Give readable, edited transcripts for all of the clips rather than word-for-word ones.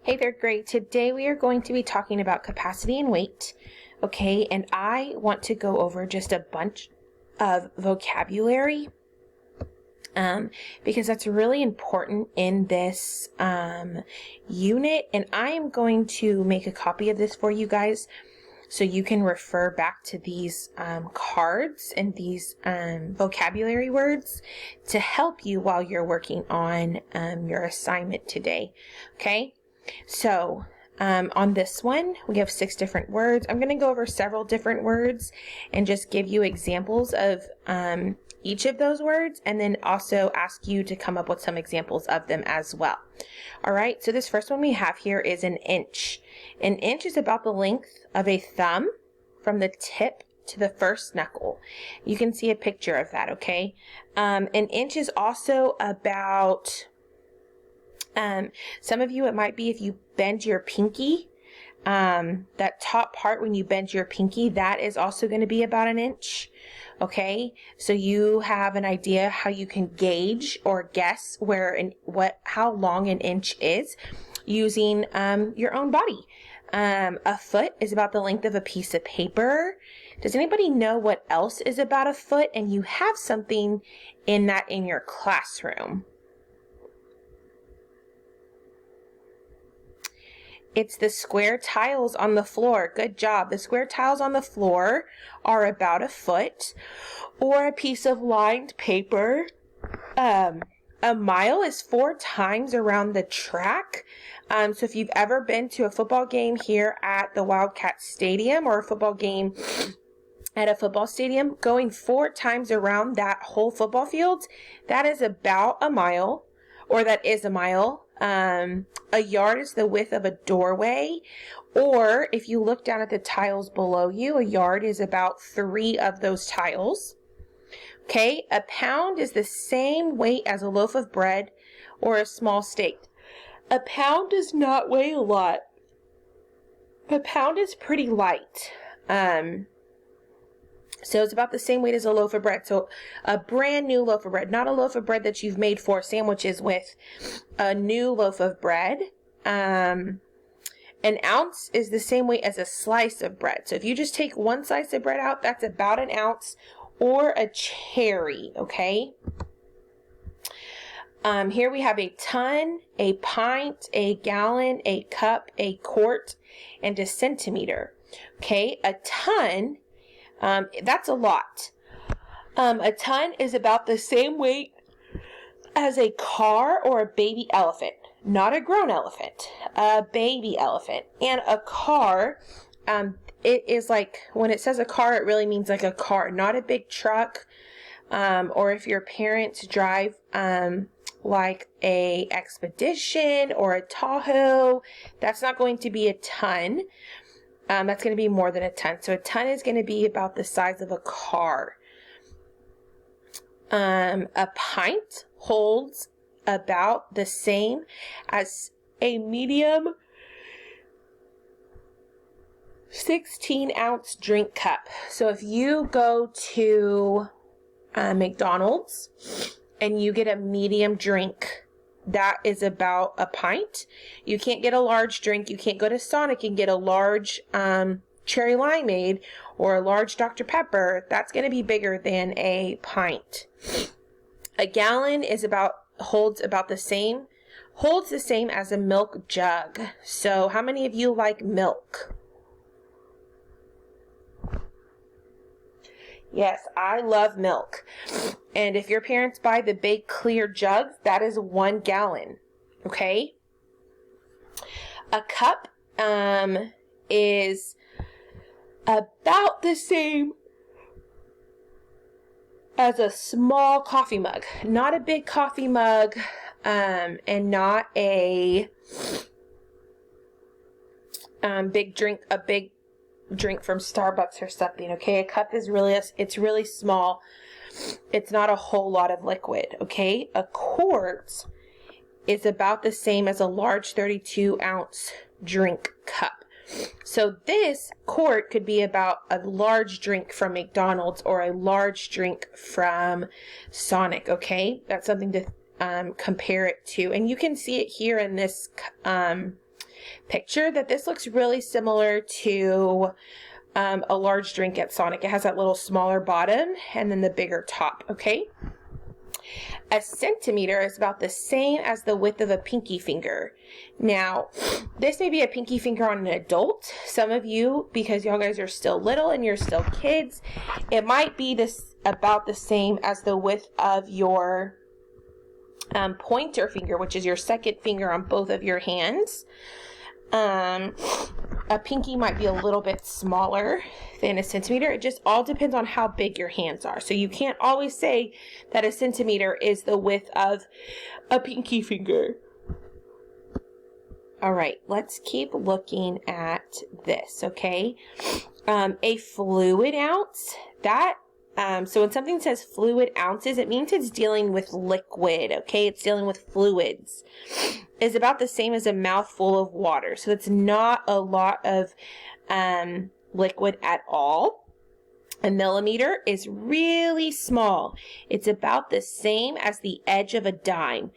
Hey there, grade. Today we are going to be talking about capacity and weight, okay? And I want to go over just a bunch of vocabulary because that's really important in this unit. And I am going to make a copy of this for you guys so you can refer back to these cards and these vocabulary words to help you while you're working on your assignment today, okay? So on this one, we have 6 different words. I'm going to go over several different words and just give you examples of each of those words, and then also ask you to come up with some examples of them as well. All right, so this first one we have here is an inch. An inch is about the length of a thumb from the tip to the first knuckle. You can see a picture of that, okay? An inch is also about... some of you, it might be if you bend your pinky, that top part when you bend your pinky, that is also going to be about an inch. Okay, so you have an idea how you can gauge or guess how long an inch is using your own body. A foot is about the length of a piece of paper. Does anybody know what else is about a foot? And you have something in your classroom. It's the square tiles on the floor. Good job. The square tiles on the floor are about a foot, or a piece of lined paper. A mile is 4 times around the track. So if you've ever been to a football game here at the Wildcat Stadium, or a football game at a football stadium, going 4 times around that whole football field, that is about a mile, or that is a mile. A yard is the width of a doorway, or if you look down at the tiles below you, a yard is about 3 of those tiles. Okay, a pound is the same weight as a loaf of bread or a small steak. A pound does not weigh a lot. A pound is pretty light. So it's about the same weight as a loaf of bread. So a brand new loaf of bread, not a loaf of bread that you've made 4 sandwiches with, a new loaf of bread. An ounce is the same weight as a slice of bread. So if you just take 1 slice of bread out, that's about an ounce, or a cherry, okay? Here we have a ton, a pint, a gallon, a cup, a quart, and a centimeter. Okay, a ton, that's a lot. A ton is about the same weight as a car or a baby elephant. Not a grown elephant, a baby elephant. And a car, it is like, when it says a car, it really means like a car, not a big truck. Or if your parents drive like a Expedition or a Tahoe, that's not going to be a ton. That's going to be more than a ton. So a ton is going to be about the size of a car. A pint holds about the same as a medium 16-ounce drink cup. So if you go to McDonald's and you get a medium drink, that is about a pint. You can't get a large drink. You can't go to Sonic and get a large cherry limeade or a large Dr. Pepper. That's going to be bigger than a pint. A gallon is holds the same as a milk jug. So how many of you like milk? Yes, I love milk. And if your parents buy the big clear jugs, that is 1 gallon. Okay? A cup is about the same as a small coffee mug. Not a big coffee mug, and not a big drink from Starbucks or something. Okay, a cup is it's really small. It's not a whole lot of liquid. Okay, a quart is about the same as a large 32-ounce drink cup. So this quart could be about a large drink from McDonald's or a large drink from Sonic. Okay, that's something to compare it to, and you can see it here in this picture that this looks really similar to a large drink at Sonic. It has that little smaller bottom and then the bigger top, okay? A centimeter is about the same as the width of a pinky finger. Now, this may be a pinky finger on an adult. Some of you, because y'all guys are still little and you're still kids, it might be this about the same as the width of your pointer finger, which is your second finger on both of your hands. A pinky might be a little bit smaller than a centimeter. It just all depends on how big your hands are. So you can't always say that a centimeter is the width of a pinky finger. All right, let's keep looking at this, okay? A fluid ounce, so when something says fluid ounces, it means it's dealing with liquid, okay? It's dealing with fluids. Is about the same as a mouthful of water. So it's not a lot of liquid at all. A millimeter is really small. It's about the same as the edge of a dime.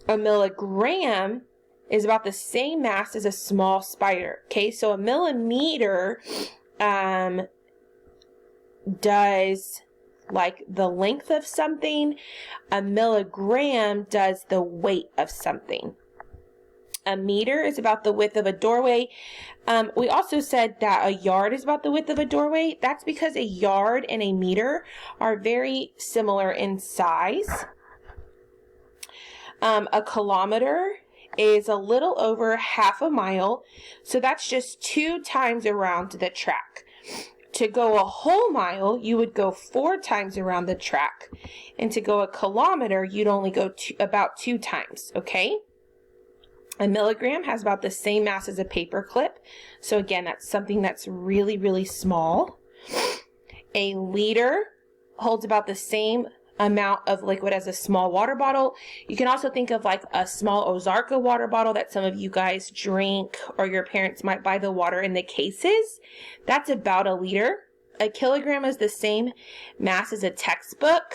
A milligram is about the same mass as a small spider. Okay, so a millimeter does like the length of something. A milligram does the weight of something. A meter is about the width of a doorway. We also said that a yard is about the width of a doorway. That's because a yard and a meter are very similar in size. A kilometer is a little over half a mile. So that's just 2 times around the track. To go a whole mile, you would go 4 times around the track. And to go a kilometer, you'd only go about 2 times, okay? A milligram has about the same mass as a paper clip. So again, that's something that's really, really small. A liter holds about the same amount of liquid as a small water bottle. You can also think of like a small Ozarka water bottle that some of you guys drink, or your parents might buy the water in the cases. That's about a liter. A kilogram is the same mass as a textbook.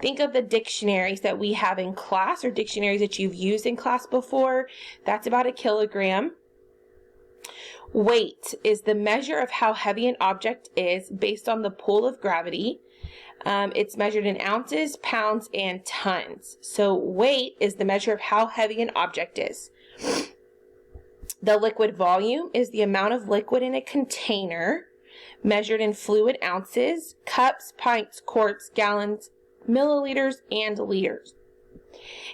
Think of the dictionaries that we have in class, or dictionaries that you've used in class before. That's about a kilogram. Weight is the measure of how heavy an object is based on the pull of gravity. It's measured in ounces, pounds, and tons. So weight is the measure of how heavy an object is. The liquid volume is the amount of liquid in a container, measured in fluid ounces, cups, pints, quarts, gallons, milliliters, and liters.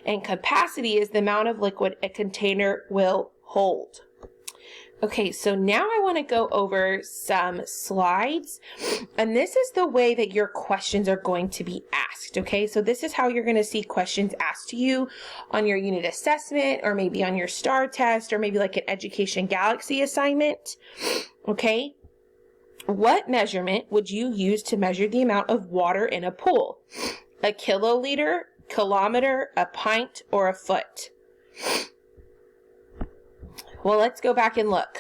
And capacity is the amount of liquid a container will hold. Okay, so now I want to go over some slides, and this is the way that your questions are going to be asked, okay? So this is how you're going to see questions asked to you on your unit assessment, or maybe on your STAR test, or maybe like an Education Galaxy assignment, okay? What measurement would you use to measure the amount of water in a pool? A kiloliter, kilometer, a pint, or a foot? Well, let's go back and look.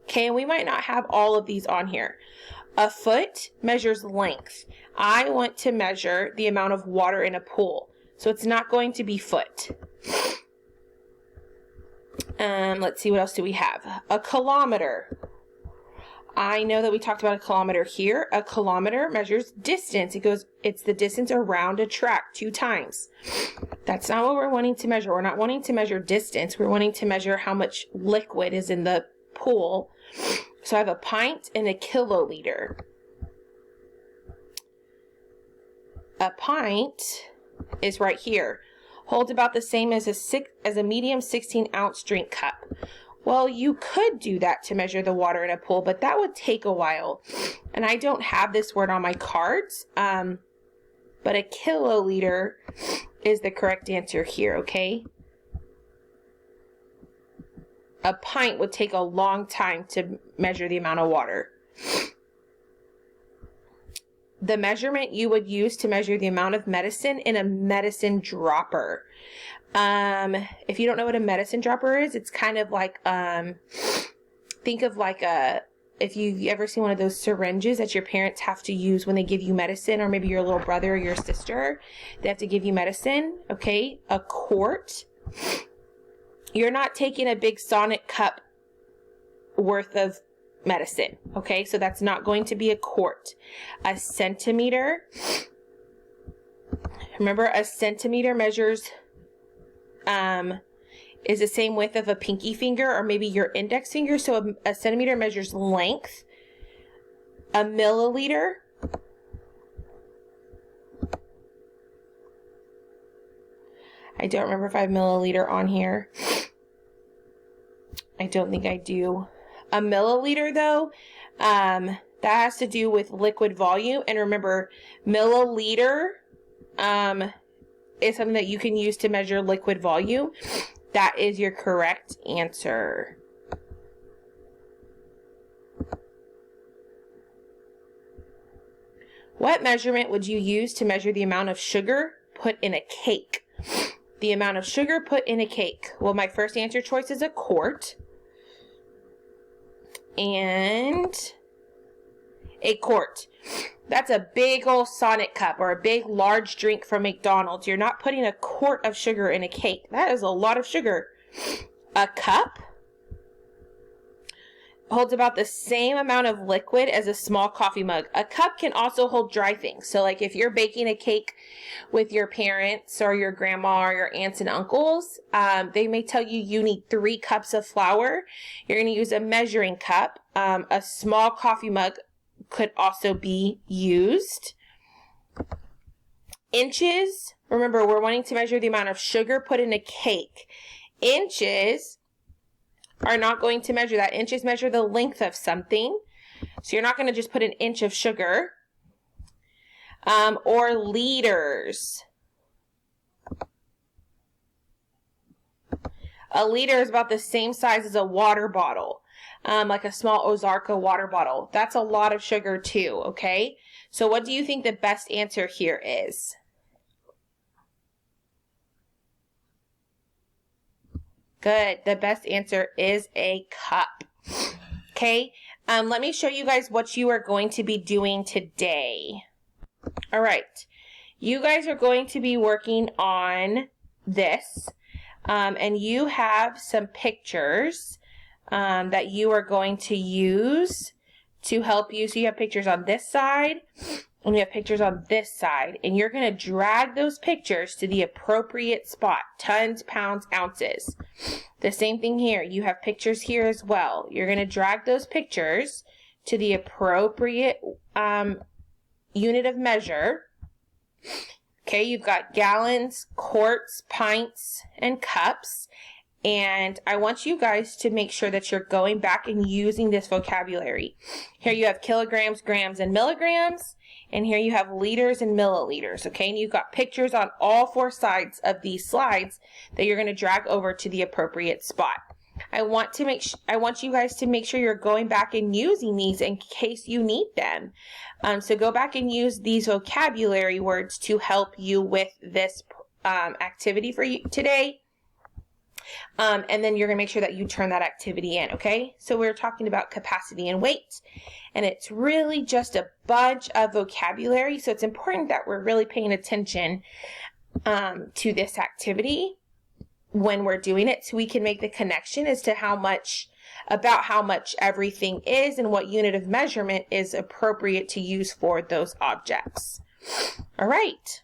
Okay, and we might not have all of these on here. A foot measures length. I want to measure the amount of water in a pool, so it's not going to be foot. Let's see, what else do we have? A kilometer. I know that we talked about a kilometer here. A kilometer measures distance. It's the distance around a track 2 times. That's not what we're wanting to measure. We're not wanting to measure distance. We're wanting to measure how much liquid is in the pool. So I have a pint and a kiloliter. A pint is right here. Holds about the same as a medium 16-ounce drink cup. Well, you could do that to measure the water in a pool, but that would take a while. And I don't have this word on my cards, but a kiloliter is the correct answer here, okay? A pint would take a long time to measure the amount of water. The measurement you would use to measure the amount of medicine in a medicine dropper. If you don't know what a medicine dropper is, it's kind of like, think of like a if you've ever seen one of those syringes that your parents have to use when they give you medicine, or maybe your little brother or your sister, they have to give you medicine, okay? A quart. You're not taking a big Sonic cup worth of medicine, okay? So that's not going to be a quart. A centimeter. Remember, a centimeter measures is the same width of a pinky finger or maybe your index finger. So a centimeter measures length. A milliliter. I don't remember if I have milliliter on here. I don't think I do. A milliliter though, that has to do with liquid volume. And remember, milliliter is something that you can use to measure liquid volume. That is your correct answer. What measurement would you use to measure the amount of sugar put in a cake? The amount of sugar put in a cake. Well, my first answer choice is a quart. And a quart. That's a big old Sonic cup or a big large drink from McDonald's. You're not putting a quart of sugar in a cake. That is a lot of sugar. A cup holds about the same amount of liquid as a small coffee mug. A cup can also hold dry things. So like if you're baking a cake with your parents or your grandma or your aunts and uncles, they may tell you you need 3 cups of flour. You're going to use a measuring cup. A small coffee mug could also be used. Inches. Remember, we're wanting to measure the amount of sugar put in a cake. Inches are not going to measure that. Inches measure the length of something. So you're not going to just put an inch of sugar. Or liters. A liter is about the same size as a water bottle. Like a small Ozarka water bottle. That's a lot of sugar too, okay? So what do you think the best answer here is? Good. The best answer is a cup. Okay. Let me show you guys what you are going to be doing today. All right. You guys are going to be working on this. And you have some pictures that you are going to use to help you. So you have pictures on this side and you have pictures on this side. And you're going to drag those pictures to the appropriate spot. Tons, pounds, ounces. The same thing here. You have pictures here as well. You're going to drag those pictures to the appropriate unit of measure. Okay, you've got gallons, quarts, pints, and cups. And I want you guys to make sure that you're going back and using this vocabulary. Here you have kilograms, grams, and milligrams. And here you have liters and milliliters. Okay, and you've got pictures on all 4 sides of these slides that you're going to drag over to the appropriate spot. I want you guys to make sure you're going back and using these in case you need them. So go back and use these vocabulary words to help you with this activity for you today. And then you're going to make sure that you turn that activity in, okay? So we're talking about capacity and weight, and it's really just a bunch of vocabulary. So it's important that we're really paying attention to this activity when we're doing it, so we can make the connection as to how much everything is and what unit of measurement is appropriate to use for those objects. All right.